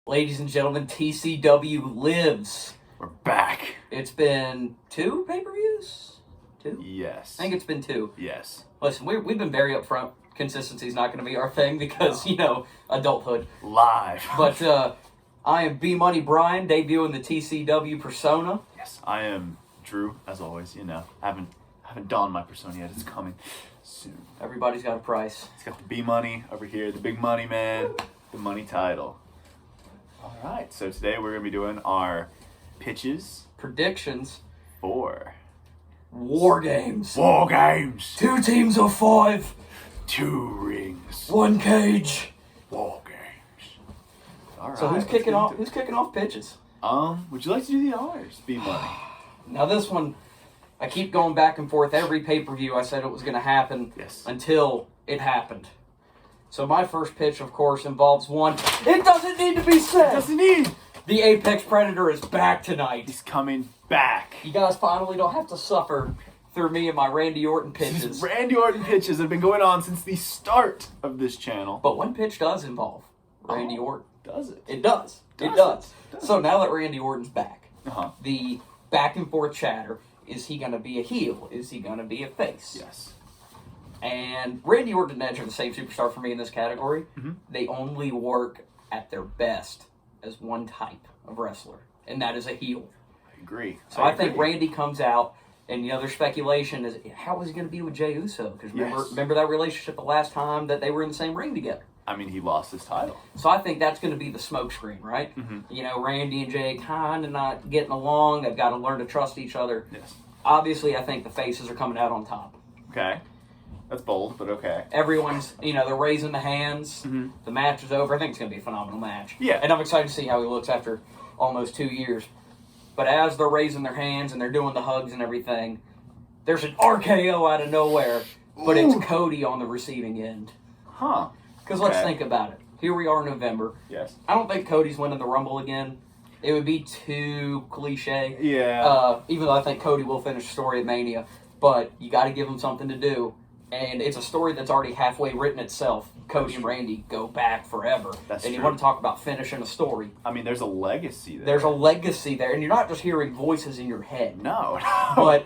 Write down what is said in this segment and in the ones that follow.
Ladies and gentlemen, TCW lives. We're back. It's been 2 pay-per-views? 2? Yes. I think it's been 2. Yes. Listen, we've been very upfront. Consistency's not going to be our thing because, adulthood. Live. But I am B-Money Brian, debuting the TCW persona. Yes, I am Drew, as always. Haven't donned my persona yet. It's coming soon. Everybody's got a price. It's got the B-Money over here, the big money man, the money title. All right, so today we're going to be doing our pitches. Predictions. For WARGAMES. WARGAMES. 2 teams of 5. 2 rings. 1 cage. WARGAMES. All right. So who's kicking off? Who's kicking off pitches? Would you like to do the honors, B-Money? Now this one, I keep going back and forth. Every pay-per-view I said it was going to happen. Yes. Until it happened. So my first pitch, of course, involves one. It doesn't need to be said. It doesn't need. The Apex Predator is back tonight. He's coming back. You guys finally don't have to suffer through me and my Randy Orton pitches. These Randy Orton pitches have been going on since the start of this channel. But one pitch does involve Randy Orton. Does it? It does. It does. So now that Randy Orton's back, the back and forth chatter, is he going to be a heel? Is he going to be a face? Yes. And Randy Orton and Edge are the same superstar for me in this category. Mm-hmm. They only work at their best as one type of wrestler, and that is a heel. I agree. So I think Randy comes out, and there's speculation is how is he going to be with Jey Uso? Because remember that relationship the last time that they were in the same ring together. I mean, he lost his title. So I think that's going to be the smokescreen, right? Mm-hmm. Randy and Jey kind of not getting along. They've got to learn to trust each other. Yes. Obviously, I think the faces are coming out on top. Okay. That's bold, but okay. Everyone's, they're raising the hands. Mm-hmm. The match is over. I think it's going to be a phenomenal match. Yeah. And I'm excited to see how he looks after almost 2 years. But as they're raising their hands and they're doing the hugs and everything, there's an RKO out of nowhere, but it's Cody on the receiving end. Huh. Because let's think about it. Here we are in November. Yes. I don't think Cody's winning the Rumble again. It would be too cliche. Yeah. Even though I think Cody will finish the story of Mania. But you got to give him something to do. And it's a story that's already halfway written itself. Cody and Randy go back forever. That's and you true. want to talk about finishing a story. I mean, there's a legacy there. There's a legacy there. And you're not just hearing voices in your head. No. But,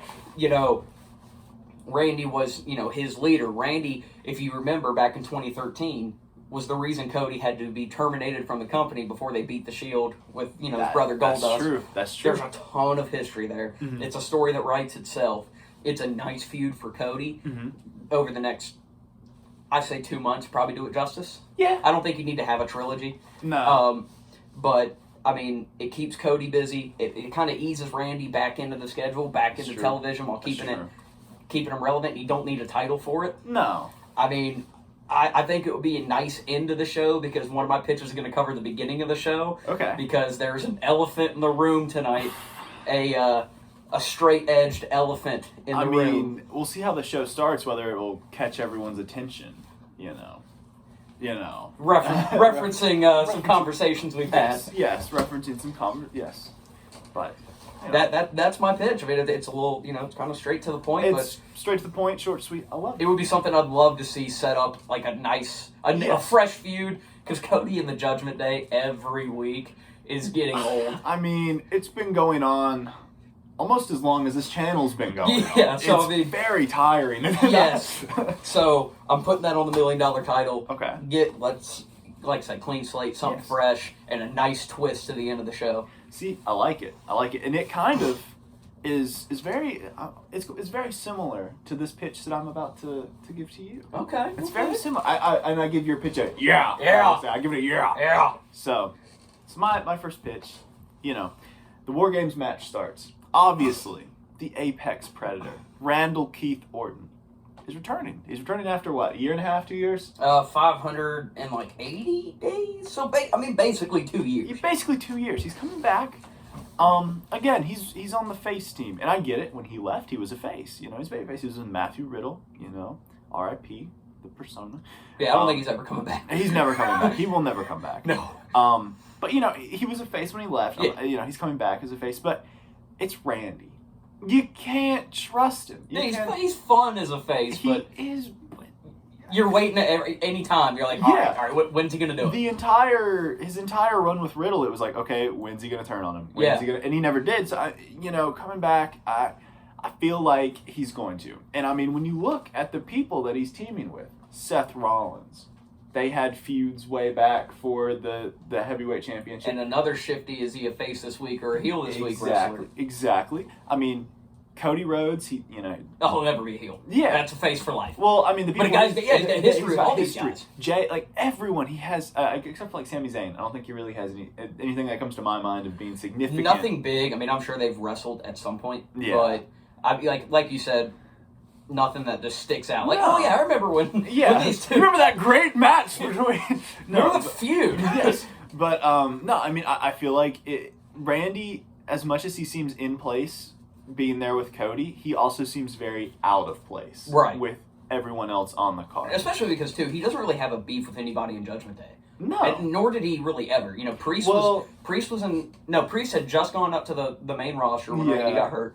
Randy was, his leader. Randy, if you remember back in 2013, was the reason Cody had to be terminated from the company before they beat the Shield with, his brother Goldust. That's true. There's a ton of history there. Mm-hmm. It's a story that writes itself. It's a nice feud for Cody over the next, I'd say 2 months, probably do it justice. Yeah. I don't think you need to have a trilogy. No. But, it keeps Cody busy. It kind of eases Randy back into the schedule, back into television while keeping him relevant. You don't need a title for it. No. I think it would be a nice end to the show because one of my pitches is going to cover the beginning of the show. Okay. Because there's an elephant in the room tonight. A straight-edged elephant in the room. We'll see how the show starts, whether it will catch everyone's attention, Referencing some conversations we've had. Yes, referencing some yes. But that's my pitch. It's a little, it's kind of straight to the point. It's straight to the point, short, sweet. I love it. It would be something I'd love to see set up like a fresh feud. Because Cody and the Judgment Day every week is getting old. It's been going on almost as long as this channel's been going on. Yeah, so it's very tiring. Yes. So I'm putting that on the $1 million title. Okay. Let's say, clean slate, something fresh, and a nice twist to the end of the show. See, I like it, and it kind of is very it's very similar to this pitch that I'm about to give to you. Okay. It's very similar. I give your pitch a yeah. I give it a yeah. Yeah. So it's my first pitch. The War Games match starts. Obviously, the Apex Predator, Randall Keith Orton, is returning. He's returning after what? 1.5 years, 2 years? 580 days. So basically 2 years. Basically 2 years. He's coming back. Again, he's on the face team, and I get it. When he left, he was a face. He's very face. He was with Matthew Riddle. R.I.P. the persona. Yeah, I don't think he's ever coming back. He's never coming back. He will never come back. No. But he was a face when he left. Yeah. He's coming back as a face, but it's Randy. You can't trust him. He's fun as a face, but he is. You're waiting any time. You're like, all right, when's he gonna do it? His entire run with Riddle, it was like, okay, when's he gonna turn on him? And he never did. So coming back, I feel like he's going to. And I mean, when you look at the people that he's teaming with, Seth Rollins, they had feuds way back for the heavyweight championship. And another shifty, is he a face this week or a heel this week? Exactly. I mean, Cody Rhodes, he'll never be a heel. Yeah, that's a face for life. Well, I mean, the people, but guys, history of all these guys. Jay, like everyone, he has, except for like Sami Zayn. I don't think he really has anything that comes to my mind of being significant. Nothing big. I mean, I'm sure they've wrestled at some point. Yeah, but I like you said. Nothing that just sticks out. Like, oh yeah, I remember when these two. Remember that great match between. Remember the feud. Yes, but no, I mean, I feel like Randy, as much as he seems in place, being there with Cody, he also seems very out of place. Right. With everyone else on the card. Especially because too, he doesn't really have a beef with anybody in Judgment Day. No. And nor did he really ever. Priest had just gone up to the main roster when Randy got hurt.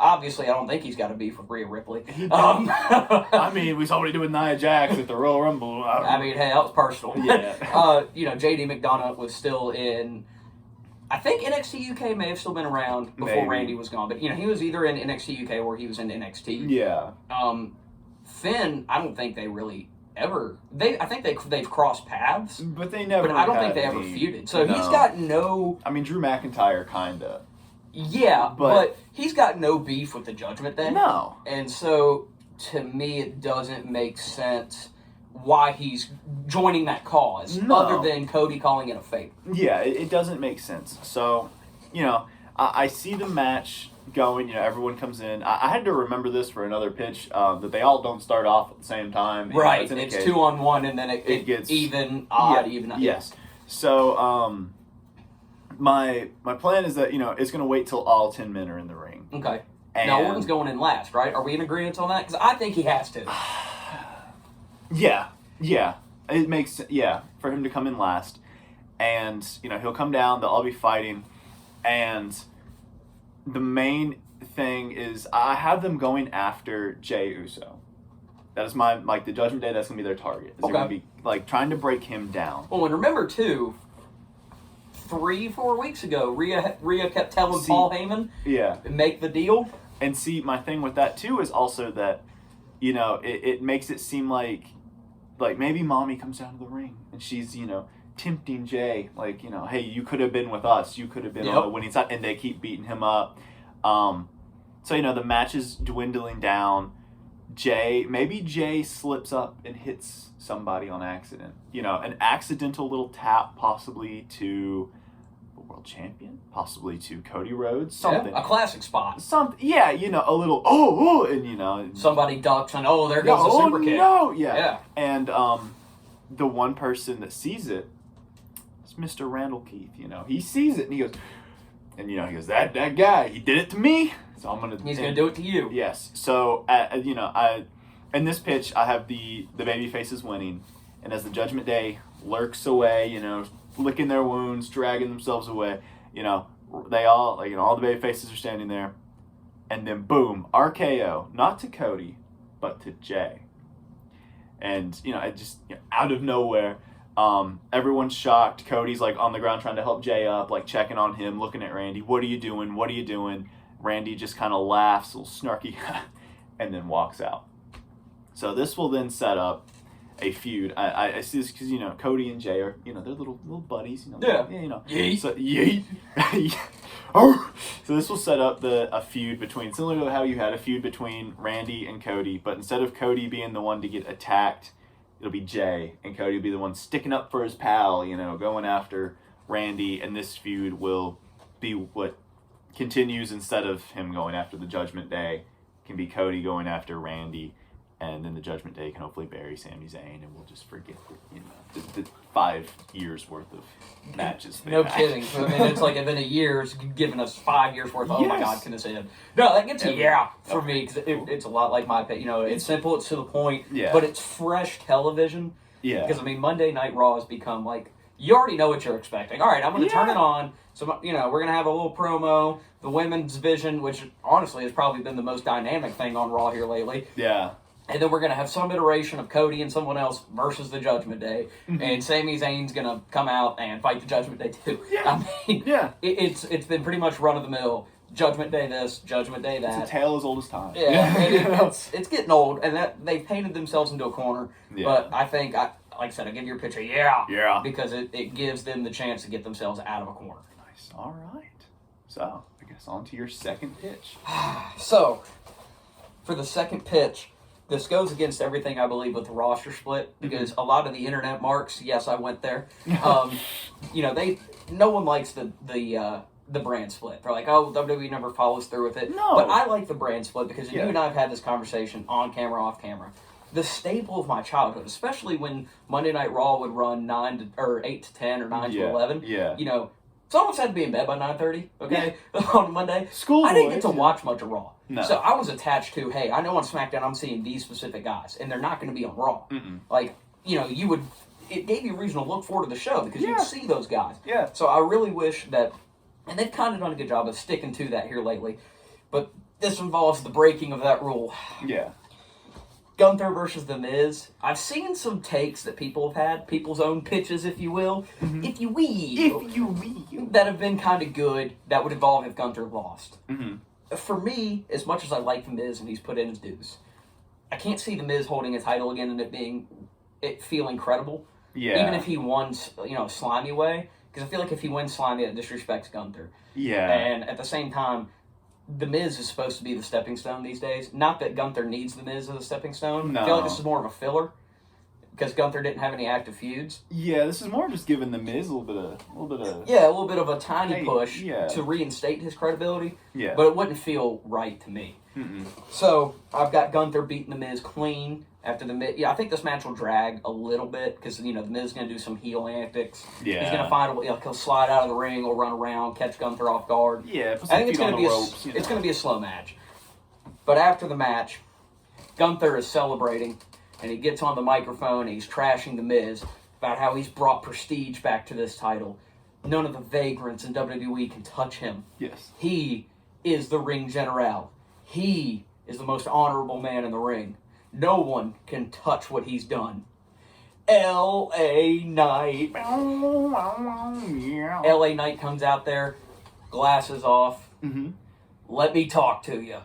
Obviously, I don't think he's got a beef with Rhea Ripley. I mean, we saw what he did with Nia Jax at the Royal Rumble. I mean, hey, that was personal. Yeah. JD McDonough was still in. I think NXT UK may have still been around before Randy was gone, but he was either in NXT UK or he was in NXT. Yeah. Finn, I don't think they really ever. I think they've crossed paths, but they never. But I don't think they ever feuded. So he's got no. I mean, Drew McIntyre kinda. Yeah, but he's got no beef with the Judgment Day. No. And so, to me, it doesn't make sense why he's joining that cause, other than Cody calling it a favor. Yeah, it doesn't make sense. So, I see the match going, everyone comes in. I had to remember this for another pitch, that they all don't start off at the same time. Right, it's 2-on-1, and then it gets even, odd. Yes. So, My plan is that, it's going to wait till all 10 men are in the ring. Okay. Now, Orton's going in last, right? Are we in agreement on that? Because I think he has to. Yeah. It makes sense, for him to come in last. And, he'll come down, they'll all be fighting. And the main thing is, I have them going after Jey Uso. That is the Judgment Day, that's going to be their target. They're going to be, trying to break him down. Well, and remember, too, 3-4 weeks ago, Rhea kept telling Paul Heyman, make the deal. And see, my thing with that too is also that, it makes it seem like maybe Mommy comes down to the ring and she's, tempting Jay, hey, you could have been with us, you could have been on the winning side, and they keep beating him up. So the match is dwindling down. Maybe Jay slips up and hits somebody on accident. An accidental little tap possibly to the world champion, possibly to Cody Rhodes, something. Yeah, a classic spot. A little, and somebody ducks and there goes the super kick. No, yeah. And the one person that sees it is Mr. Randall Keith. He sees it and he goes, that guy, he did it to me. So he's gonna do it to you. Yes. So in this pitch, I have the baby faces winning, and as the Judgment Day lurks away, licking their wounds, dragging themselves away, they all all the baby faces are standing there, and then boom, RKO, not to Cody, but to Jay, and I just out of nowhere. Everyone's shocked. Cody's on the ground trying to help Jay up, checking on him, looking at Randy. What are you doing? What are you doing? Randy just kind of laughs, a little snarky, and then walks out. So this will then set up a feud. I see this because Cody and Jay are they're little buddies. Yeet. So yeet. So this will set up a feud between, similar to how you had a feud between Randy and Cody, but instead of Cody being the one to get attacked, it'll be Jay, and Cody will be the one sticking up for his pal, going after Randy, and this feud will be what continues. Instead of him going after the Judgment Day, can be Cody going after Randy, and then the Judgment Day can hopefully bury Sami Zayn, and we'll just forget the 5 years worth of matches. No kidding. I mean, it's it's been a year. It's given us 5 years worth. Oh my God, can this end? No, that gets for me because it's a lot like my pet. It's simple. It's to the point. Yeah. But it's fresh television. Yeah. Because Monday Night Raw has become you already know what you're expecting. All right, I'm going to turn it on. So we're going to have a little promo. The women's division, which honestly has probably been the most dynamic thing on Raw here lately. Yeah. And then we're going to have some iteration of Cody and someone else versus the Judgment Day. Mm-hmm. And Sami Zayn's going to come out and fight the Judgment Day too. Yeah. I mean, Yeah. It's been pretty much run-of-the-mill. Judgment Day this, Judgment Day that. It's a tale as old as time. Yeah, it's getting old, and that they've painted themselves into a corner. Yeah. But I think, like I said, I give your pitcher, Yeah. because it gives them the chance to get themselves out of a corner. Nice. All right. So, I guess on to your second pitch. So, for the second pitch, this goes against everything I believe with the roster split, because a lot of the internet marks, yes, I went there. No one likes the brand split. They're like, oh, WWE never follows through with it. No. But I like the brand split because you Yeah. and I have had this conversation on camera, off camera. The staple of my childhood, especially when Monday Night Raw would run 8 to 10 or 9 to 11. Yeah. It's almost had to be in bed by 9:30, okay, on Monday. School I didn't boys, get to watch much of Raw. No. So I was attached to, hey, I know on SmackDown I'm seeing these specific guys, and they're not going to be on Raw. Mm-mm. Like, it gave you a reason to look forward to the show because you'd see those guys. Yeah. So I really wish that, and they've kind of done a good job of sticking to that here lately, but this involves the breaking of that rule. Yeah. Gunther versus The Miz. I've seen some takes that people have had, people's own pitches, if you will, if you will, that have been kind of good, that would involve if Gunther lost. Mm-hmm. For me, as much as I like The Miz and he's put in his dues, I can't see The Miz holding a title again and it feeling credible. Yeah. Even if he won, slimy way, because I feel like if he wins slimy, it disrespects Gunther. Yeah. And at the same time, The Miz is supposed to be the stepping stone these days. Not that Gunther needs The Miz as a stepping stone. No. I feel like this is more of a filler because Gunther didn't have any active feuds. Yeah, this is more just giving The Miz a little bit of. Yeah, a little bit of a tiny Hey, push yeah. to reinstate his credibility. Yeah. But it wouldn't feel right to me. Mm-mm. So I've got Gunther beating The Miz clean after The Miz. Yeah, I think this match will drag a little bit because The Miz is going to do some heel antics. Yeah. He's going to find he'll slide out of the ring or run around, catch Gunther off guard. Yeah, put I some think it's feet going on to the be ropes, it's going to be a slow match. But after the match, Gunther is celebrating, and he gets on the microphone and he's trashing The Miz about how he's brought prestige back to this title. None of the vagrants in WWE can touch him. Yes. He is the ring general. He is the most honorable man in the ring. No one can touch what he's done. L.A. Knight. L.A. Knight comes out there, glasses off. Mm-hmm. Let me talk to you.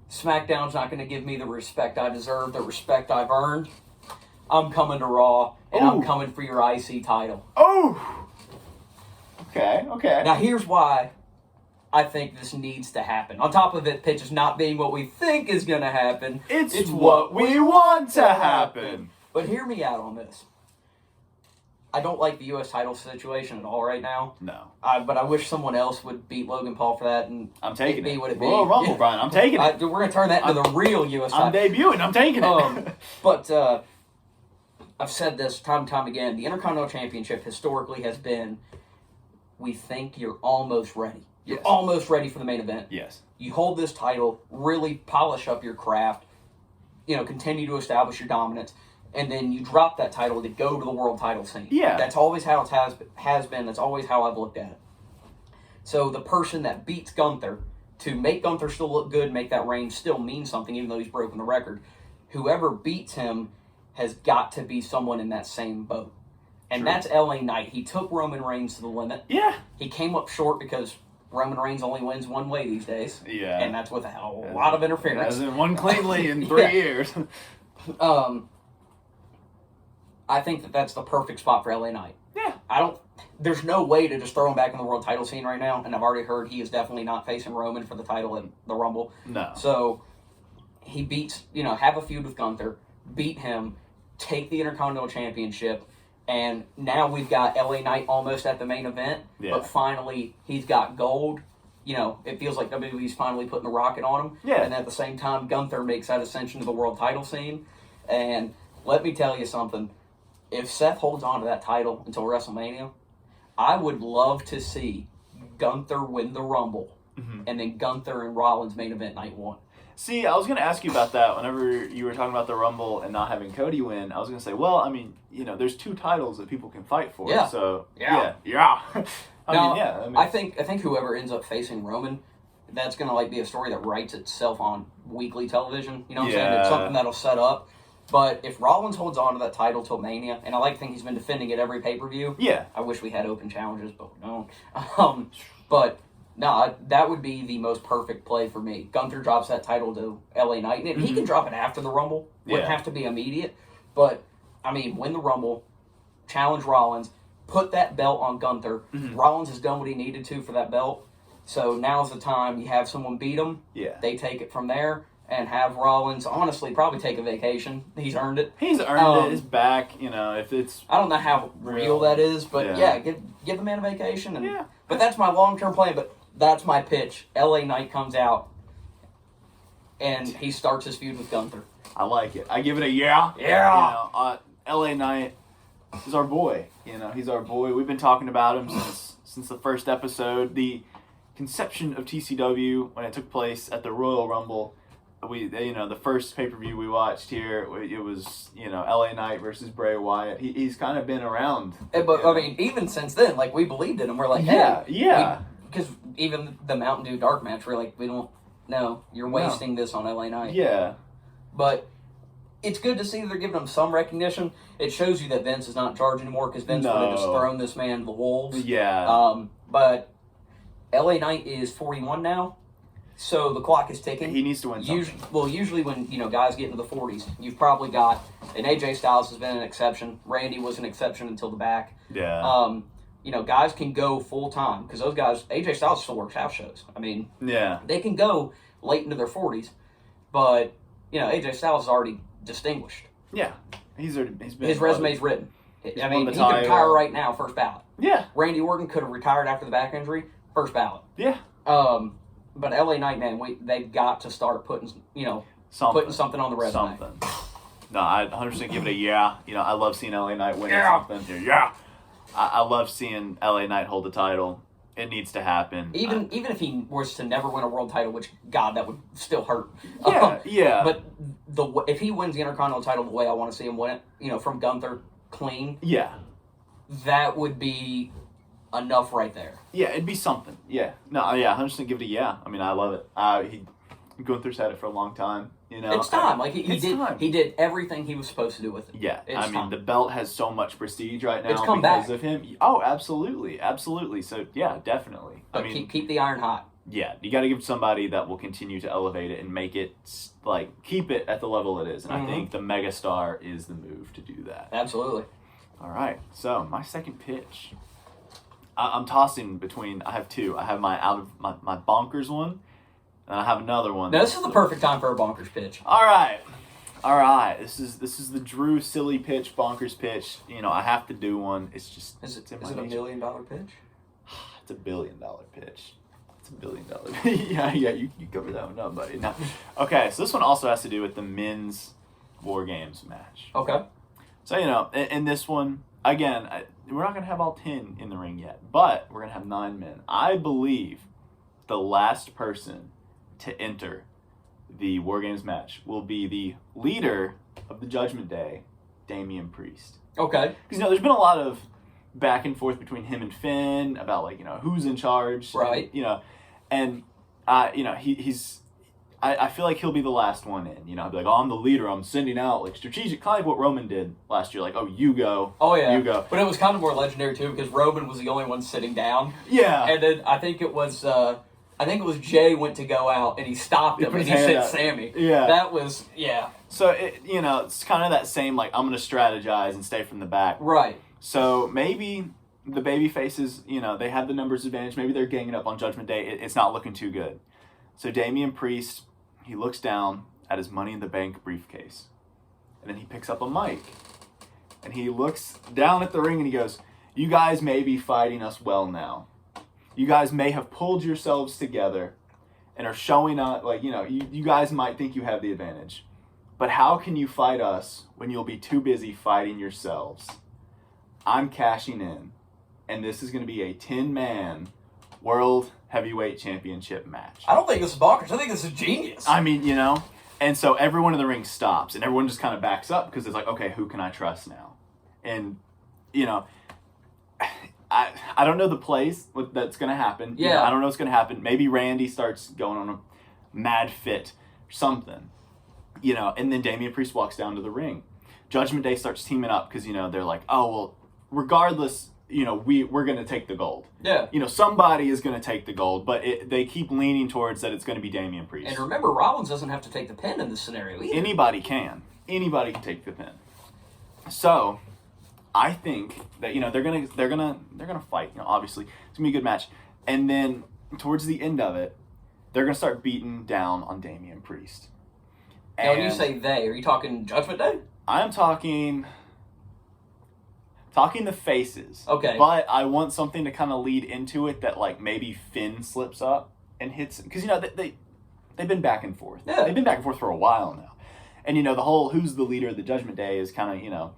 SmackDown's not going to give me the respect I deserve, the respect I've earned. I'm coming to Raw, and I'm coming for your IC title. Oh! Okay. Now, here's why I think this needs to happen. On top of it, pitches not being what we think is going to happen. It's what we want to happen. But hear me out on this. I don't like the U.S. title situation at all right now. No. But I wish someone else would beat Logan Paul for that. And I'm taking it. Be what it be. Royal Rumble, Brian. I'm taking it. We're going to turn that into the real U.S. title. I'm debuting. I'm taking it. But I've said this time and time again. The Intercontinental Championship historically has been, we think you're almost ready. You're almost ready for the main event. Yes. You hold this title, really polish up your craft, continue to establish your dominance, and then you drop that title to go to the world title scene. Yeah. That's always how it has been. That's always how I've looked at it. So the person that beats Gunther, to make Gunther still look good, make that reign still mean something, even though he's broken the record, whoever beats him has got to be someone in that same boat. And that's LA Knight. He took Roman Reigns to the limit. Yeah. He came up short because Roman Reigns only wins one way these days. Yeah. And that's with a lot of interference. Hasn't won cleanly in 3 years. I think that's the perfect spot for LA Knight. Yeah. There's no way to just throw him back in the world title scene right now, and I've already heard he is definitely not facing Roman for the title at the Rumble. No. So he beats, have a feud with Gunther, beat him, take the Intercontinental Championship, and now we've got LA Knight almost at the main event, but finally he's got gold. It feels like WWE's finally putting the rocket on him. Yeah. And at the same time, Gunther makes that ascension to the world title scene. And let me tell you something. If Seth holds on to that title until WrestleMania, I would love to see Gunther win the Rumble, and then Gunther and Rollins main event night 1. See, I was going to ask you about that whenever you were talking about the Rumble and not having Cody win. I was going to say, well, I mean, there's 2 titles that people can fight for. Yeah. So, Yeah. yeah. I think whoever ends up facing Roman, that's going to like be a story that writes itself on weekly television. You know what I'm saying? Yeah. It's something that'll set up. But if Rollins holds on to that title till Mania, and I like to think he's been defending it every pay-per-view. Yeah. I wish we had open challenges, but we don't. But no, that would be the most perfect play for me. Gunther drops that title to LA Knight, and he can drop it after the Rumble. Wouldn't have to be immediate. But, I mean, win the Rumble, challenge Rollins, put that belt on Gunther. Rollins has done what he needed to for that belt. So now's the time you have someone beat him. Yeah. They take it from there. And have Rollins, honestly, probably take a vacation. He's earned it. He's earned it. His back, you know, if it's... I don't know how real that is, but give the man a vacation. And, But that's my long-term plan, but that's my pitch. LA Knight comes out, and he starts his feud with Gunther. I like it. I give it a yeah. Yeah. You know, LA Knight is our boy. You know, he's our boy. We've been talking about him since the first episode. The conception of TCW, when it took place at the Royal Rumble... the first pay-per-view we watched here, it was, LA Knight versus Bray Wyatt. He's kind of been around. But, I mean, even since then, like, we believed in him. We're like, hey. Because even the Mountain Dew Dark match, we're like, we don't know. You're wasting this on LA Knight. Yeah. But it's good to see that they're giving him some recognition. It shows you that Vince is not in charge anymore because Vince would have just thrown this man to the wolves. Yeah. But LA Knight is 41 now. So the clock is ticking. He needs to win something. Usually when, guys get into the 40s, you've probably got, and AJ Styles has been an exception. Randy was an exception until the back. Yeah. Guys can go full time because those guys, AJ Styles still works house shows. I mean, they can go late into their 40s, but, AJ Styles is already distinguished. Yeah. He's been his resume's written. He could retire right now, first ballot. Yeah. Randy Orton could have retired after the back injury, first ballot. Yeah. But LA Knight, man, they've got to start putting, putting something on the resume. No, I 100% give it a yeah. I love seeing LA Knight win something. Yeah. I love seeing LA Knight hold the title. It needs to happen. Even if he was to never win a world title, which, God, that would still hurt. Yeah. But if he wins the Intercontinental title the way I want to see him win it, from Gunther, clean. Yeah. That would be enough right there. Yeah, it'd be something. Yeah. No, yeah, 100% give it a yeah. I mean, I love it. Gunther's had it for a long time. It's time. He did everything he was supposed to do with it. Yeah, I mean, the belt has so much prestige right now because back of him. Oh, absolutely. So, yeah, definitely. But keep the iron hot. Yeah, you got to give somebody that will continue to elevate it and make it, keep it at the level it is. And I think the megastar is the move to do that. Absolutely. All right, so my second pitch. I'm tossing between. I have two. I have my bonkers one, and I have another one. Now, this is the perfect time for a bonkers pitch. All right. This is the Drew silly pitch, bonkers pitch. I have to do one. It's just. Is it $1 million pitch? It's $1 billion pitch. It's $1 billion. yeah. You cover that one up, buddy. Now, okay. So this one also has to do with the men's WARGAMES match. Okay. So in this one. Again, we're not going to have all 10 in the ring yet, but we're going to have 9 men. I believe the last person to enter the WARGAMES match will be the leader of the Judgment Day, Damian Priest. Okay. Because, there's been a lot of back and forth between him and Finn about, who's in charge. Right. And, he's... I feel like he'll be the last one in. I'll be like, I'm the leader. I'm sending out strategic, kind of like what Roman did last year. You go. Oh yeah, you go. But it was kind of more legendary too because Roman was the only one sitting down. Yeah. And then I think it was Jay went to go out and he stopped him and he sent Sammy. Yeah. That was So it's kind of that same I'm going to strategize and stay from the back. Right. So maybe the baby faces, they have the numbers advantage. Maybe they're ganging up on Judgment Day. It's not looking too good. So Damian Priest. He looks down at his Money in the Bank briefcase. And then he picks up a mic. And he looks down at the ring and he goes, you guys may be fighting us well now. You guys may have pulled yourselves together and are showing up, you guys might think you have the advantage. But how can you fight us when you'll be too busy fighting yourselves? I'm cashing in. And this is going to be a 10-man World Heavyweight Championship match. I don't think this is bonkers. I think this is genius. I mean, and so everyone in the ring stops and everyone just kind of backs up because it's like, okay, who can I trust now? And, I don't know the place that's going to happen. Yeah. I don't know what's going to happen. Maybe Randy starts going on a mad fit or something. And then Damian Priest walks down to the ring. Judgment Day starts teaming up because, they're like, oh, well, regardless, we're going to take the gold. Yeah. Somebody is going to take the gold, but they keep leaning towards that it's going to be Damian Priest. And remember, Rollins doesn't have to take the pin in this scenario either. Anybody can. Anybody can take the pin. So, I think that they're gonna fight. Obviously, it's gonna be a good match. And then towards the end of it, they're gonna start beating down on Damian Priest. Now, when you say they, are you talking Judgment Day? I'm talking the faces. Okay. But I want something to kind of lead into it that like maybe Finn slips up and hits because they've been back and forth. Yeah. They've been back and forth for a while now. And the whole who's the leader of the Judgment Day is kind of,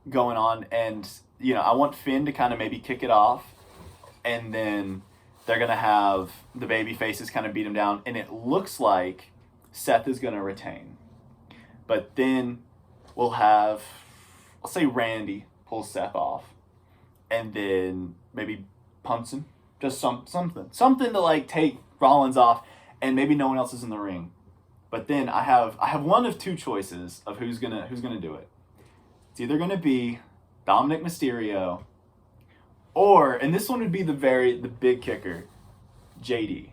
going on, and I want Finn to kind of maybe kick it off, and then they're gonna have the baby faces kind of beat him down, and it looks like Seth is gonna retain, but then we'll have, let's say Randy pulls Seth off, and then maybe punts him, just something to like take Rollins off, and maybe no one else is in the ring, but then I have one of two choices of who's gonna do it. It's either going to be Dominic Mysterio or, and this one would be the big kicker, JD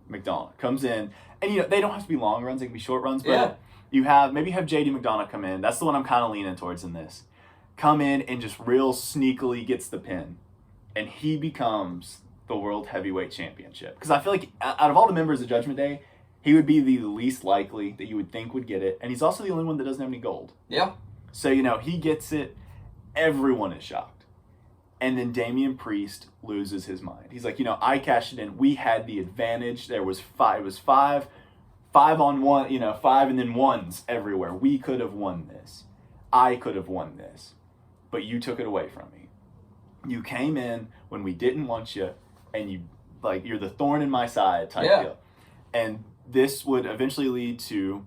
McDonough comes in, and they don't have to be long runs, they can be short runs, but you have JD McDonough come in. That's the one I'm kind of leaning towards in this. Come in and just real sneakily gets the pin, and he becomes the World Heavyweight Championship. Because I feel like out of all the members of Judgment Day, he would be the least likely that you would think would get it, and he's also the only one that doesn't have any gold. Yeah. So, he gets it, everyone is shocked. And then Damian Priest loses his mind. He's like, I cashed it in. We had the advantage. There was five. It was five on one, five and then ones everywhere. We could have won this. I could have won this. But you took it away from me. You came in when we didn't want you, and you're the thorn in my side type deal. And this would eventually lead to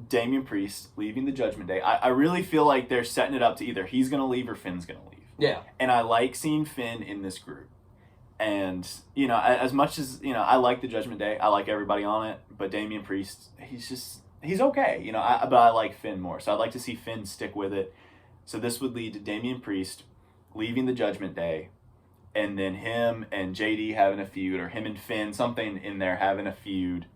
Damian Priest leaving the Judgment Day. I really feel like they're setting it up to either he's going to leave or Finn's going to leave. Yeah. And I like seeing Finn in this group. And, as much as, I like the Judgment Day, I like everybody on it, but Damian Priest, he's okay, but I like Finn more. So I'd like to see Finn stick with it. So this would lead to Damian Priest leaving the Judgment Day, and then him and JD having a feud, or him and Finn, something in there having a feud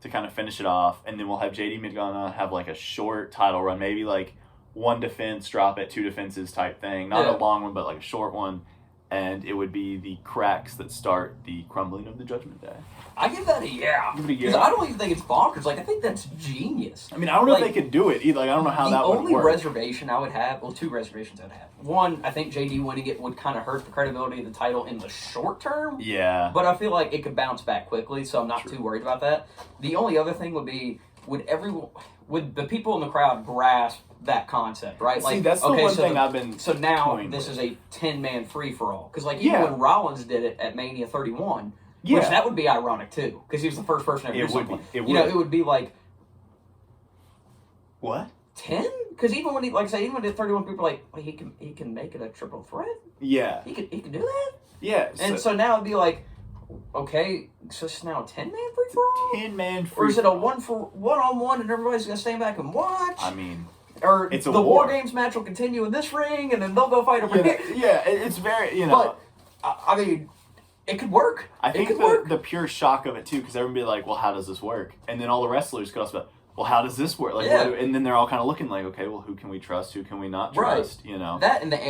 to kind of finish it off, and then we'll have JD McDonough have like a short title run, maybe like one defense, drop it, two defenses type thing, not a long one, but like a short one, and it would be the cracks that start the crumbling of the Judgment Day. I give that a yeah. Give it a yeah. Because I don't even think it's bonkers. Like, I think that's genius. I mean, I don't know if they could do it either. Like, I don't know how that would work. The only reservation I would have, well, two reservations I'd have. One, I think JD winning it would kind of hurt the credibility of the title in the short term. Yeah. But I feel like it could bounce back quickly, so I'm not too worried about that. The only other thing would be, would the people in the crowd grasp that concept, right? See, that's the one thing I've been. So now toying this with. is a 10-man free for all, because like even when Rollins did it at Mania 31, which that would be ironic too, because he was the first person ever to do something. It would be like what 10? Because even when he even when did 31, people were like, well, he can make it a triple threat. Yeah, he can do that. Yeah, and so now it'd be like, okay, so it's now a 10-man free for all. 10-man free, or is it a one-on-one and everybody's gonna stand back and watch? I mean. Or it's the War Games match will continue in this ring, and then they'll go fight over here. Yeah, it's very, But, I mean, it could work. I think the pure shock of it, too, because everyone would be like, well, how does this work? And then all the wrestlers could also be like, well, how does this work? Like, and then they're all kind of looking like, okay, well, who can we trust? Who can we not trust? Right. That and the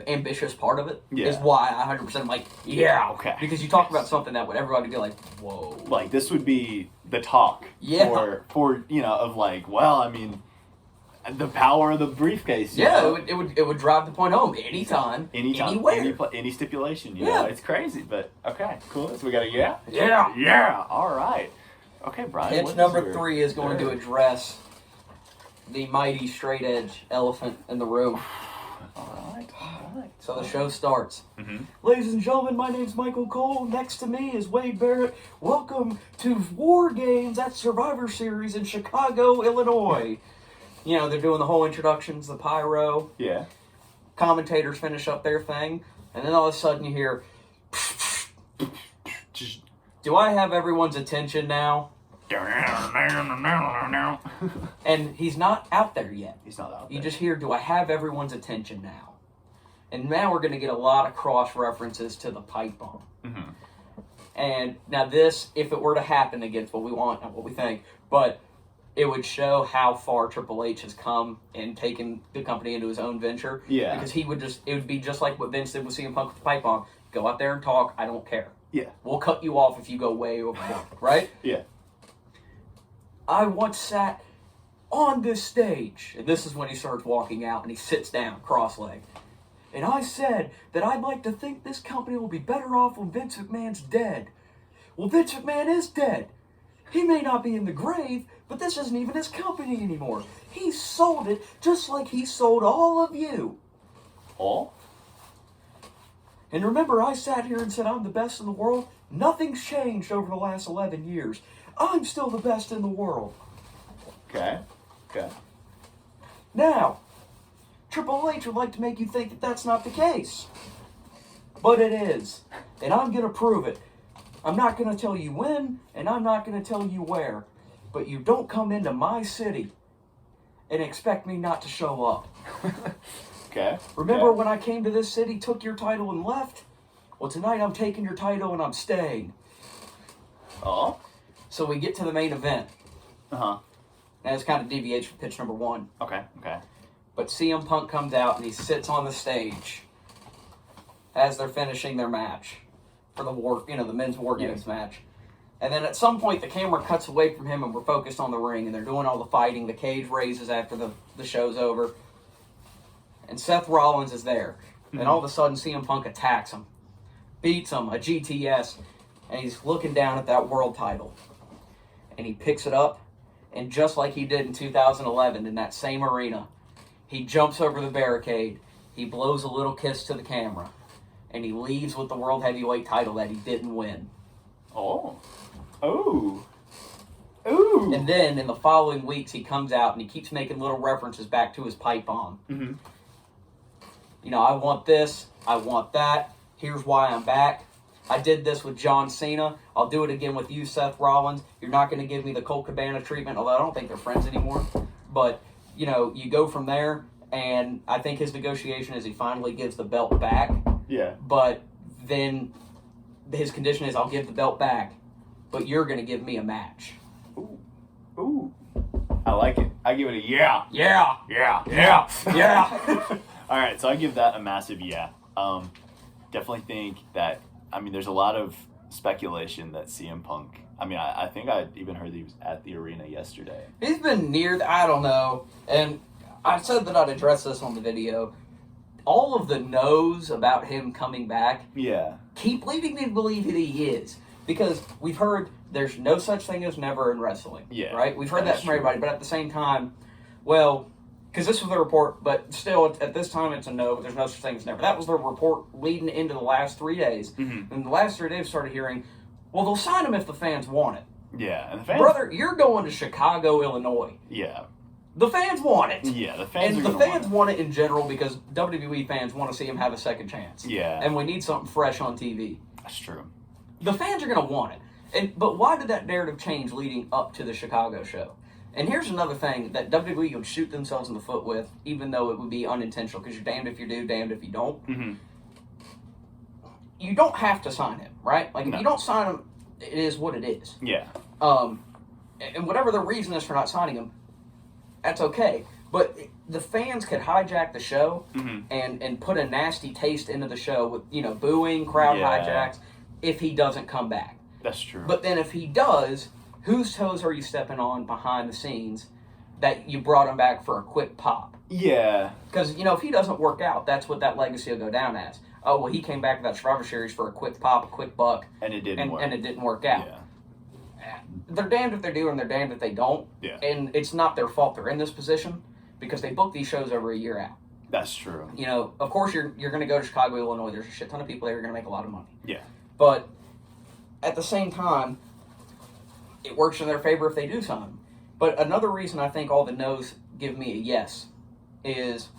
ambitious part of it is why I 100% am like, okay. Because you talk about something that would everybody be like, whoa. Like, this would be the talk for of like, well, I mean, the power of the briefcase. It would drive the point home anytime, anywhere, any stipulation. You know, it's crazy, but okay, cool. So we got a yeah. All right, okay, Brian. Pitch number 3 is going to address the mighty straight edge elephant in the room. All right. So the show starts. Mm-hmm. Ladies and gentlemen, my name's Michael Cole. Next to me is Wade Barrett. Welcome to War Games at Survivor Series in Chicago, Illinois. They're doing the whole introductions, the pyro. Yeah. commentators finish up their thing, and then all of a sudden you hear, do I have everyone's attention now? And he's not out there yet. He's not out there. You just hear, do I have everyone's attention now? And now we're going to get a lot of cross references to the pipe bomb. Mm-hmm. And now this, if it were to happen against what we want, not what we think, but it would show how far Triple H has come in taking the company into his own venture. Yeah. Because it would be just like what Vince did with CM Punk with the pipe bomb. Go out there and talk, I don't care. Yeah. We'll cut you off if you go way overboard, right? Yeah. I once sat on this stage, and this is when he starts walking out, and he sits down, cross-legged. And I said that I'd like to think this company will be better off when Vince McMahon's dead. Well, Vince McMahon is dead. He may not be in the grave, but this isn't even his company anymore. He sold it just like he sold all of you. All? And remember, I sat here and said I'm the best in the world? Nothing's changed over the last 11 years. I'm still the best in the world. Okay. Okay. Now, Triple H would like to make you think that that's not the case. But it is. And I'm going to prove it. I'm not going to tell you when, and I'm not going to tell you where. But you don't come into my city and expect me not to show up. Okay. Remember when I came to this city, took your title, and left? Well, tonight I'm taking your title and I'm staying. Oh? So we get to the main event. Uh-huh. And it's kind of deviates from pitch number 1. Okay. Okay. But CM Punk comes out and he sits on the stage as they're finishing their match for the men's War Games match. And then at some point the camera cuts away from him and we're focused on the ring and they're doing all the fighting. The cage raises after the show's over. And Seth Rollins is there. And all of a sudden CM Punk attacks him. Beats him, a GTS. And he's looking down at that world title. And he picks it up. And just like he did in 2011 in that same arena, he jumps over the barricade. He blows a little kiss to the camera. And he leaves with the World Heavyweight title that he didn't win. Oh. Ooh. Ooh. And then in the following weeks, he comes out and he keeps making little references back to his pipe bomb. Mm-hmm. You know, I want this. I want that. Here's why I'm back. I did this with John Cena. I'll do it again with you, Seth Rollins. You're not going to give me the Colt Cabana treatment, although I don't think they're friends anymore. But, you know, you go from there, and I think his negotiation is he finally gives the belt back. Yeah. But then his condition is I'll give the belt back, but you're going to give me a match. Ooh. Ooh. I like it. I give it a yeah. Yeah. Yeah. Yeah. Yeah. All right, so I give that a massive yeah. Definitely think that, I mean, there's a lot of speculation that CM Punk, I mean, I think I even heard that he was at the arena yesterday. He's been near, I don't know, and I said that I'd address this on the video. All of the no's about him coming back Yeah. keep leading me to believe that he is. Because we've heard there's no such thing as never in wrestling. Yeah. Right? We've heard that That's from everybody, but at the same time, well, because this was the report, but still, at this time, it's a no, but there's no such thing as never. That was the report leading into the last 3 days. Mm-hmm. And the last 3 days started hearing, well, they'll sign him if the fans want it. Yeah. And the fans. Brother, you're going to Chicago, Illinois. Yeah. The fans want it. Yeah, the fans and are the gonna fans want it in general because WWE fans want to see him have a second chance. Yeah. And we need something fresh on TV. That's true. The fans are going to want it. But why did that narrative change leading up to the Chicago show? And here's another thing that WWE would shoot themselves in the foot with, even though it would be unintentional, because you're damned if you do, damned if you don't. Mm-hmm. You don't have to sign him, right? Like, No. if you don't sign him, it is what it is. Yeah. And whatever the reason is for not signing him, that's okay. But the fans could hijack the show Mm-hmm. and put a nasty taste into the show with, you know, booing, crowd Yeah. hijacks, if he doesn't come back. That's true. But then if he does, whose toes are you stepping on behind the scenes that you brought him back for a quick pop? yeah. Because, you know, if he doesn't work out, that's what that legacy will go down as. Oh, well, he came back to that Survivor Series for a quick pop, a quick buck, And it didn't work. and it didn't work out. Yeah. They're damned if they do and they're damned if they don't. Yeah. And it's not their fault they're in this position because they book these shows over a year out. That's true. You know, of course you're going to go to Chicago, Illinois. There's a shit ton of people there who are going to make a lot of money. Yeah. But at the same time, it works in their favor if they do sign. But another reason I think all the no's give me a yes is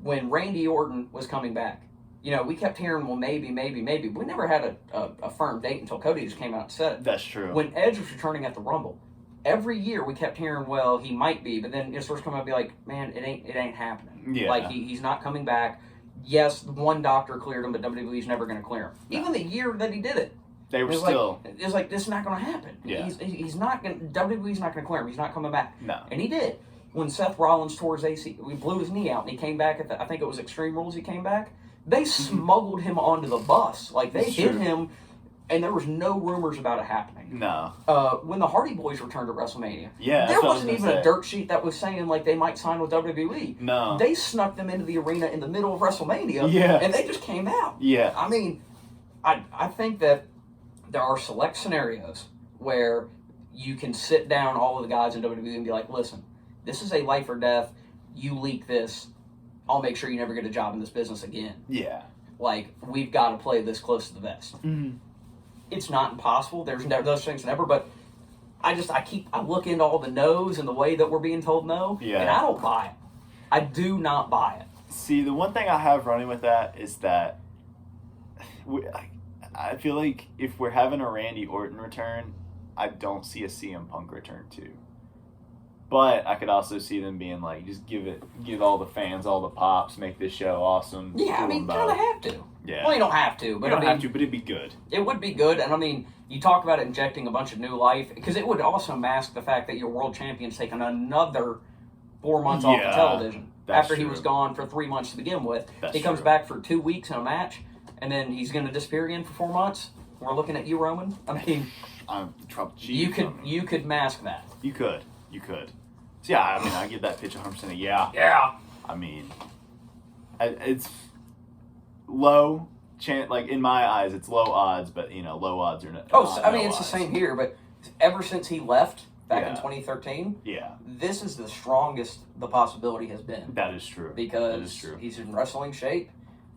when Randy Orton was coming back, you know, we kept hearing, well, maybe. We never had a firm date until Cody just came out and said it. That's true. When Edge was returning at the Rumble, every year we kept hearing, well, he might be, but then it starts coming out and be like, man, it ain't happening. Yeah. Like, he's not coming back. Yes, one doctor cleared him, but WWE's never going to clear him. No. Even the year that he did it. They were It was still... like, it was like, this is not going to happen. Yeah. He's not going. WWE's not going to clear him. He's not coming back. No. And he did. When Seth Rollins tore his AC, we blew his knee out, and he came back I think it was Extreme Rules. He came back. They smuggled him onto the bus. Like they hit him, and there was no rumors about it happening. No. When the Hardy Boys returned to WrestleMania, Yeah, there wasn't even a dirt sheet that was saying like they might sign with WWE. No. They snuck them into the arena in the middle of WrestleMania. Yeah. And they just came out. Yeah. I mean, I think that there are select scenarios where you can sit down all of the guys in WWE and be like, listen, this is a life or death. You leak this, I'll make sure you never get a job in this business again. Yeah. Like, we've got to play this close to the vest. Mm-hmm. It's not impossible. There's never those things never, but I look into all the no's and the way that we're being told no, Yeah. and I don't buy it. I do not buy it. See, the one thing I have running with that is that I feel like if we're having a Randy Orton return, I don't see a CM Punk return too. But I could also see them being like, just give all the fans all the pops, make this show awesome. Yeah, I mean, kind of have to. Yeah. Well, you don't have to, but You don't I mean, have to, but it'd be good. it would be good. And I mean, you talk about it injecting a bunch of new life, because it would also mask the fact that your world champion's taken another 4 months off the television after he was gone for 3 months to begin with. That's he comes true. back for 2 weeks in a match, and then he's going to disappear again for 4 months. We're looking at you, Roman. I mean, I'm Trump chief. you could mask that. You could. So yeah, I mean, I give that pitch 100% a yeah. Yeah. I mean, it's low chance. Like in my eyes, it's low odds, but you know, low odds are not. Oh, so, I mean, no it's odds. the same here, but ever since he left back in Yeah. 2013, Yeah, this is the strongest the possibility has been. that is true. Because that is true. he's in wrestling shape.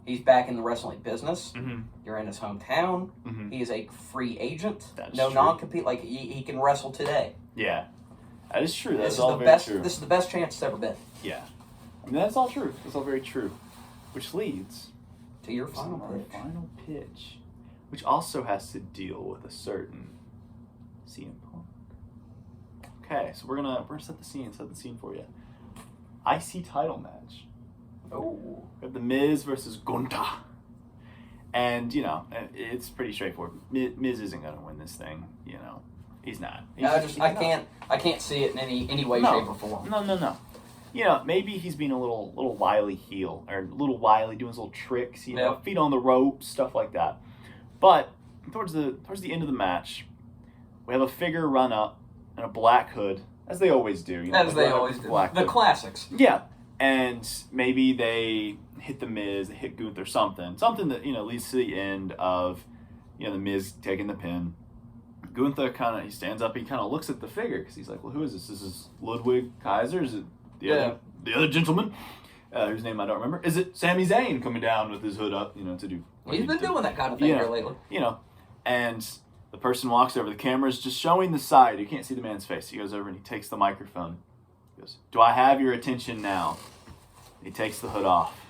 He's back in the wrestling business. Mm-hmm. You're in his hometown. Mm-hmm. He is a free agent. That's no true. non-compete. Like, he can wrestle today. Yeah, that is true. That's This is all the very best. true. This is the best chance it's ever been. Yeah, I mean that's all true. That's all very true. Which leads To your to final our pitch. final pitch, which also has to deal with a certain CM Punk. Okay, so we're gonna set the scene for you. IC title match. Oh. We have the Miz versus Gunther. And, you know, it's pretty straightforward. Miz isn't going to win this thing, you know. He's not. I can't see it in any way, shape, or form. No. You know, maybe he's being a little wily heel, or a little wily, doing his little tricks, you know, Yep. feet on the ropes, stuff like that. But towards the end of the match, we have a figure run up and a black hood, as they always do. You know, As they always do. black The hood. classics. Yeah, and maybe they hit the Miz, they hit Gunther, something that, you know, leads to the end of, you know, the Miz taking the pin. Gunther he stands up, he kind of looks at the figure, because he's like, well, who is this? This is Ludwig Kaiser? Is it the other gentleman, whose name I don't remember? Is it Sami Zayn coming down with his hood up, you know, to do... He's been doing that kind of thing here lately. You know, and the person walks over, the camera's just showing the side, you can't see the man's face. He goes over and he takes the microphone. He goes, do I have your attention now? He takes the hood off.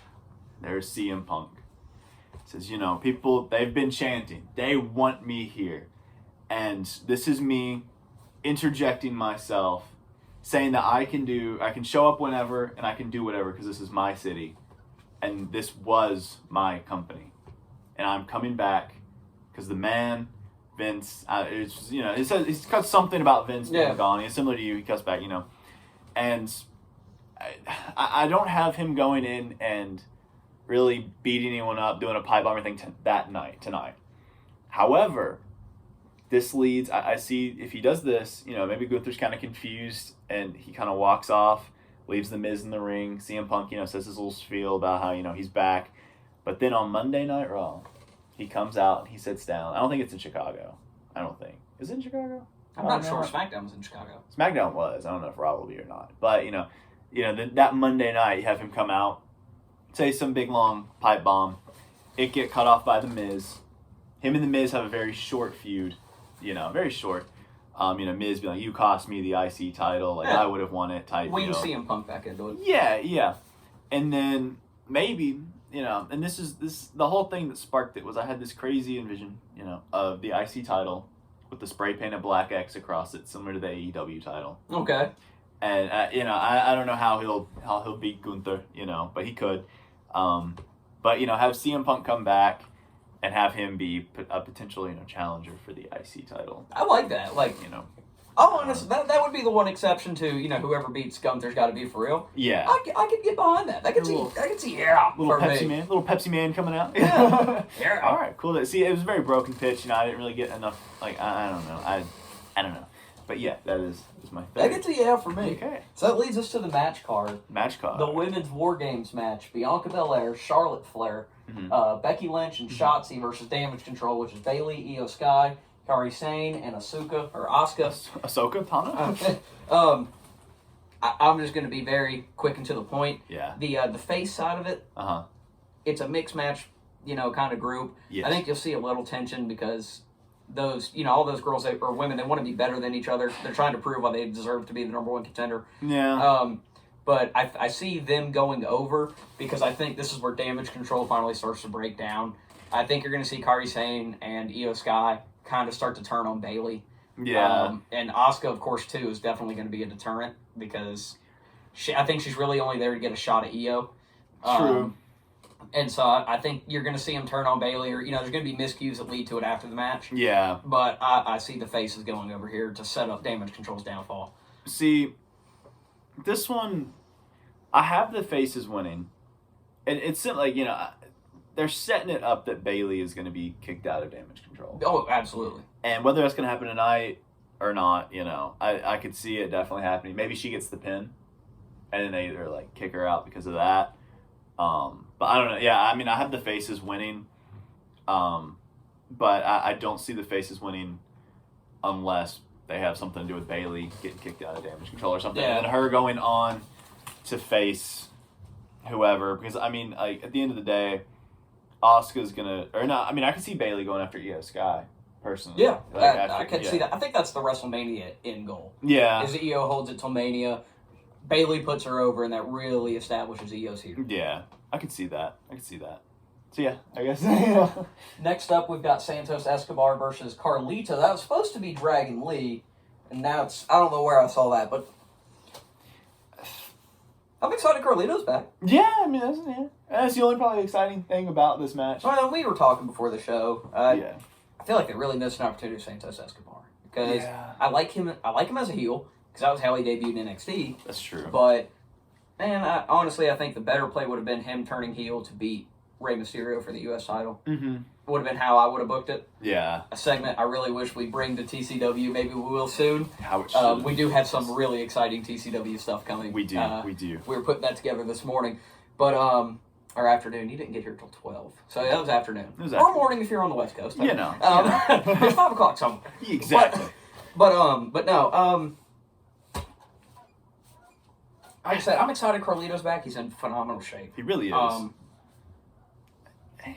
There's CM Punk. He says, you know, people, they've been chanting. They want me here. And this is me interjecting myself, saying that I can show up whenever and I can do whatever because this is my city. And this was my company. And I'm coming back because the man, Vince, it's, you know, he's cut something about Vince being gone. He's similar to you. He cuts back, you know. And I don't have him going in and really beating anyone up, doing a pipe bomb or anything tonight. However, this leads, I see if he does this, you know, maybe Gunther's kind of confused and he kind of walks off, leaves the Miz in the ring. CM Punk, you know, says his little spiel about how, you know, he's back. But then on Monday Night Raw, he comes out and he sits down. I don't think it's in Chicago. I don't think. Is it in Chicago? I'm not sure SmackDown was in Chicago. SmackDown was. I don't know if Raw will be or not. But, you know, that Monday night, you have him come out, say some big, long pipe bomb. It get cut off by The Miz. Him and The Miz have a very short feud. You know, very short. You know, Miz be like, you cost me the IC title. Like, I would have won it type We can deal. see him Punk back into it. Yeah. And then maybe, and this the whole thing that sparked it was I had this crazy envision, of the IC title with the spray painted black X across it, similar to the AEW title. Okay. And I don't know how he'll beat Gunther, but he could. But have CM Punk come back and have him be a potential challenger for the IC title. I like that. Like, oh, honestly, that would be the one exception to whoever beats Gunther's got to be for real. Yeah, I could get behind that. I could see little Pepsi Man coming out. Yeah. Yeah. All right, cool. See, it was a very broken pitch. I didn't really get enough. Like I don't know. I don't know. But yeah, that is my third. I get to for me. Okay. So that leads us to the match card. The women's War Games match: Bianca Belair, Charlotte Flair, Becky Lynch, and Shotzi versus Damage Control, which is Bayley, Io Sky, Kairi Sane, and Asuka. Ahsoka Tana. I'm just going to be very quick and to the point. Yeah. The face side of it. It's a mixed match, kind of group. Yes. I think you'll see a little tension because those, all those girls or women, they want to be better than each other. They're trying to prove why they deserve to be the number one contender. Yeah. But I see them going over because I think this is where Damage Control finally starts to break down. I think you're going to see Kairi Sane and Io Sky kind of start to turn on Bayley. Yeah. And Asuka, of course, too, is definitely going to be a deterrent because I think she's really only there to get a shot at Io. True. And so I think you're going to see him turn on Bayley, or there's going to be miscues that lead to it after the match. Yeah. But I see the faces going over here to set up Damage Control's downfall. See, this one, I have the faces winning, and it's like they're setting it up that Bayley is going to be kicked out of Damage Control. Oh, absolutely. And whether that's going to happen tonight or not, I could see it definitely happening. Maybe she gets the pin, and then they either kick her out because of that. But I don't know. Yeah, I mean, I have the faces winning, but I don't see the faces winning unless they have something to do with Bayley getting kicked out of Damage Control or something, and then her going on to face whoever. Because I mean, at the end of the day, Asuka's gonna, or not. I mean, I can see Bayley going after Io Sky personally. Yeah, I could see that. I think that's the WrestleMania end goal. Yeah, is Io holds it till Mania. Bayley puts her over, and that really establishes Io's here. Yeah, I could see that. So yeah, I guess. Next up, we've got Santos Escobar versus Carlito. That was supposed to be Dragon Lee, and now I don't know where I saw that, but I'm excited Carlito's back. Yeah, I mean, that's the only probably exciting thing about this match. Well, we were talking before the show. Yeah. I feel like they really missed an opportunity with Santos Escobar because I like him as a heel because that was how he debuted in NXT. That's true. But man, honestly, I think the better play would have been him turning heel to beat Rey Mysterio for the U.S. title. Mm-hmm. Would have been how I would have booked it. Yeah. A segment I really wish we'd bring to TCW. Maybe we will soon. How it should. We do have some really exciting TCW stuff coming. We do. We were putting that together this morning. But, or afternoon. You didn't get here till 12. So that was afternoon. Or morning if you're on the West Coast. You know. It's 5 o'clock somewhere. Exactly. But no. Like I said, I'm excited Carlito's back. He's in phenomenal shape. He really is.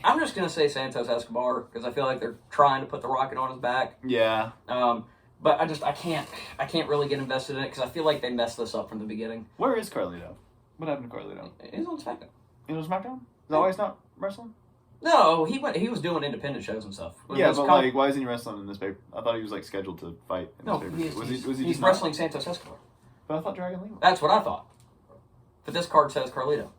I'm just going to say Santos Escobar because I feel like they're trying to put the rocket on his back. Yeah. But I can't really get invested in it because I feel like they messed this up from the beginning. Where is Carlito? What happened to Carlito? He's on SmackDown. He's on SmackDown? Is that why he's not wrestling? No, he was doing independent shows and stuff. Yeah, but why isn't he wrestling in this paper? I thought he was scheduled to fight in this paper. He's wrestling Santos Escobar. But I thought Dragon Lee was. That's what I thought. But this card says Carlito.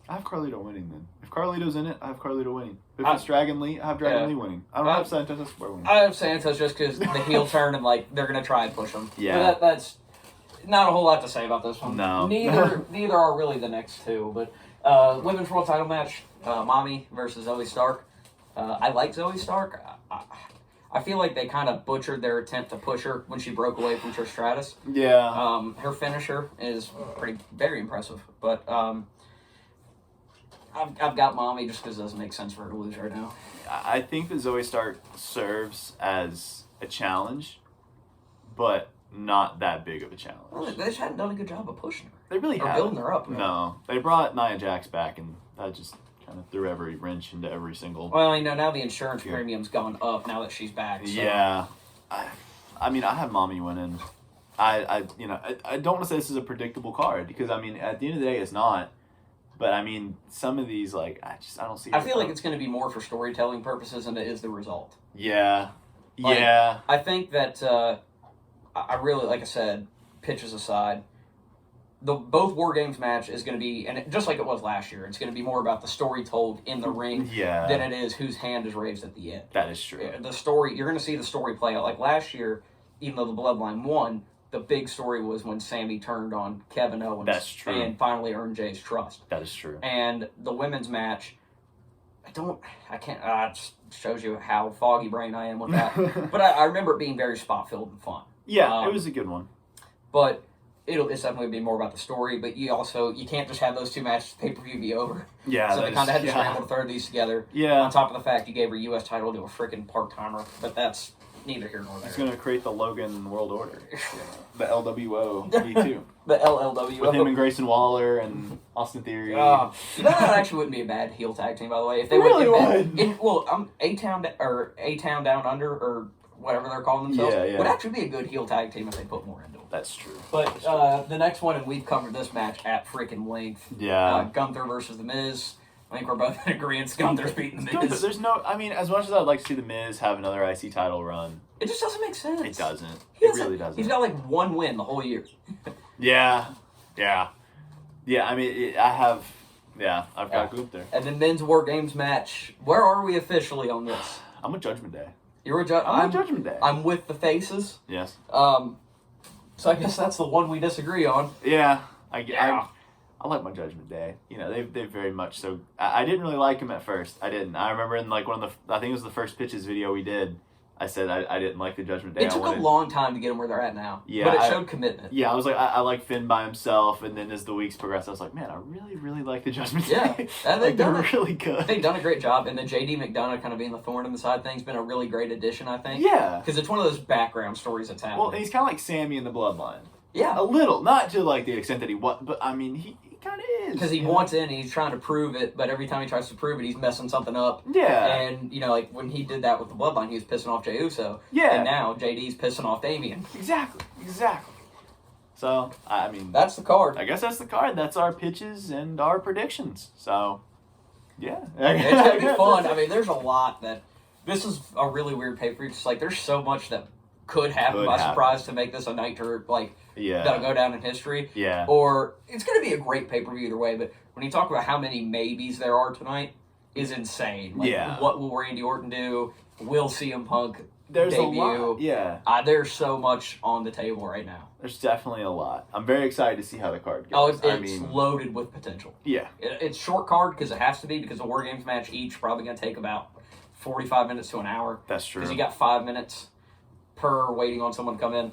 I have Carlito winning then. If Carlito's in it, I have Carlito winning. If it's Dragon Lee, I have Dragon Lee winning. I don't have Santos Escobar winning. I have Santos just because the heel turn and they're gonna try and push him. Yeah. But that's not a whole lot to say about this one. No. Neither are really the next two. But women's world title match: Mommy versus Zoe Stark. I like Zoe Stark. I feel like they kind of butchered their attempt to push her when she broke away from Trish Stratus. Yeah. Her finisher is very impressive, but I've got Mommy just because it doesn't make sense for her to lose right now. I think that Zoe Stark serves as a challenge, but not that big of a challenge. Well, they just hadn't done a good job of pushing her. They really haven't. Building her up. Really. No. They brought Nia Jax back, and that just kind of threw every wrench into every single... Well, now the insurance premium's gone up now that she's back. So. Yeah. I mean, I have Mommy winning. I don't want to say this is a predictable card, because, I mean, at the end of the day, it's not. But I mean, some of these, like, I don't see. I feel like it's going to be more for storytelling purposes than it is the result. Yeah. Like, Yeah. I think that I really, like I said, pitches aside, both War Games match is going to be, and just like it was last year, it's going to be more about the story told in the ring than it is whose hand is raised at the end. That is true. The story, you're going to see the story play out. Like last year, even though the Bloodline won, the big story was when Sammy turned on Kevin Owens. That's true. And finally earned Jay's trust. That is true. And the women's match, it just shows you how foggy brain I am with that. But I remember it being very spot-filled and fun. Yeah, it was a good one. But it's definitely be more about the story. But you can't just have those two matches pay-per-view be over. Yeah. So they kind of had to scramble to throw these together. Yeah. On top of the fact you gave her U.S. title to a freaking part-timer. But that's neither here nor there. It's going to create the Logan World Order. The LWO V2. The LLWO. With him and Grayson Waller and Austin Theory. That actually wouldn't be a bad heel tag team, by the way. If they really would. A-Town Down Under, or whatever they're calling themselves, would actually be a good heel tag team if they put more into it. That's true. But the next one, and we've covered this match at freaking length. Yeah. Gunther versus The Miz. I think we're both in agreement. Gunther's beating The Miz. There's no... I mean, as much as I'd like to see The Miz have another IC title run... It just doesn't make sense. It doesn't. It really doesn't. He's got like one win the whole year. Yeah. I mean, I've got Gunther. And then men's War Games match. Where are we officially on this? I'm a Judgment Day. You're a I'm a Judgment Day. I'm with the faces. Yes. So I guess that's the one we disagree on. Yeah. I like my Judgment Day. You know, they very much so. I didn't really like him at first. I didn't. I remember in like one of the, I think it was the first pitches video we did, I said I didn't like the Judgment Day. It took a long time to get them where they're at now. Yeah, but it showed commitment. Yeah, I was like, I like Finn by himself, and then as the weeks progressed, I was like, man, I really, really like the Judgment Day. Yeah, and they're really good. They've done a great job, and the JD McDonough kind of being the thorn in the side thing's been a really great addition, I think. Yeah. Because it's one of those background stories that's happening. Well, he's kind of like Sammy in the Bloodline. Yeah. A little, not to like the extent that he was, but I mean, he kind of is. Because he wants in, and he's trying to prove it, but every time he tries to prove it, he's messing something up. Yeah. And, you know, like when he did that with the Bloodline, he was pissing off Jey Uso. Yeah. And now JD's pissing off Damian. Exactly. So, I mean... That's the card. I guess that's the card. That's our pitches and our predictions. So, yeah. It's going to be fun. I mean, there's a lot that... This is a really weird pay-per-view. Just like, there's so much that could happen by surprise to make this a night to, like... that'll go down in history. Yeah. Or it's going to be a great pay-per-view either way, but when you talk about how many maybes there are tonight, is insane. Like, what will Randy Orton do? Will CM Punk debut? A lot. Yeah. There's so much on the table right now. There's definitely a lot. I'm very excited to see how the card goes. Oh, it's loaded with potential. Yeah. It's short card because it has to be, because the War Games match each probably going to take about 45 minutes to an hour. That's true. Because you got 5 minutes per waiting on someone to come in.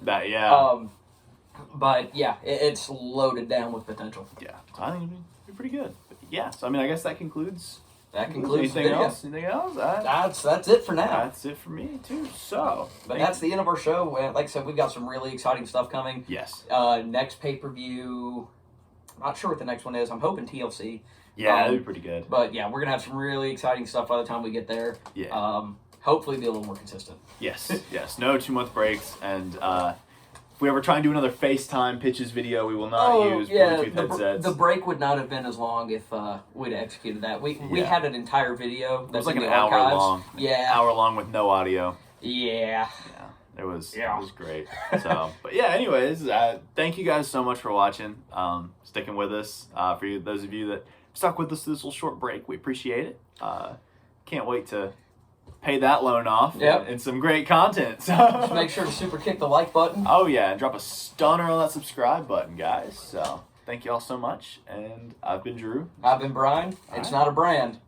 But yeah, it's loaded down with potential. Yeah, so I think it'd be pretty good. But yeah, so I mean, I guess that concludes. Anything else? Anything else? That's it for now. That's it for me too. So, but that's the end of our show. Like I said, we've got some really exciting stuff coming. Yes. Next pay-per-view. Not sure what the next one is. I'm hoping TLC. Yeah, that'd be pretty good. But yeah, we're gonna have some really exciting stuff by the time we get there. Yeah. Hopefully, be a little more consistent. Yes. No 2-month breaks, and if we ever try and do another FaceTime pitches video, we will not use Bluetooth headsets. The break would not have been as long if we'd executed that. We had an entire video. It was like an hour long. Yeah. Hour long with no audio. Yeah. It was great. So, but yeah, anyways, thank you guys so much for watching, sticking with us. For those of you that stuck with us through this little short break, we appreciate it. Can't wait to pay that loan off and some great content. So just make sure to super kick the like button. Oh yeah, and drop a stunner on that subscribe button, guys. So thank you all so much. And I've been Drew. I've been Brian. It's not a brand.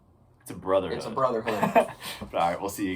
It's a brotherhood. It's a brotherhood. All right, we'll see you guys.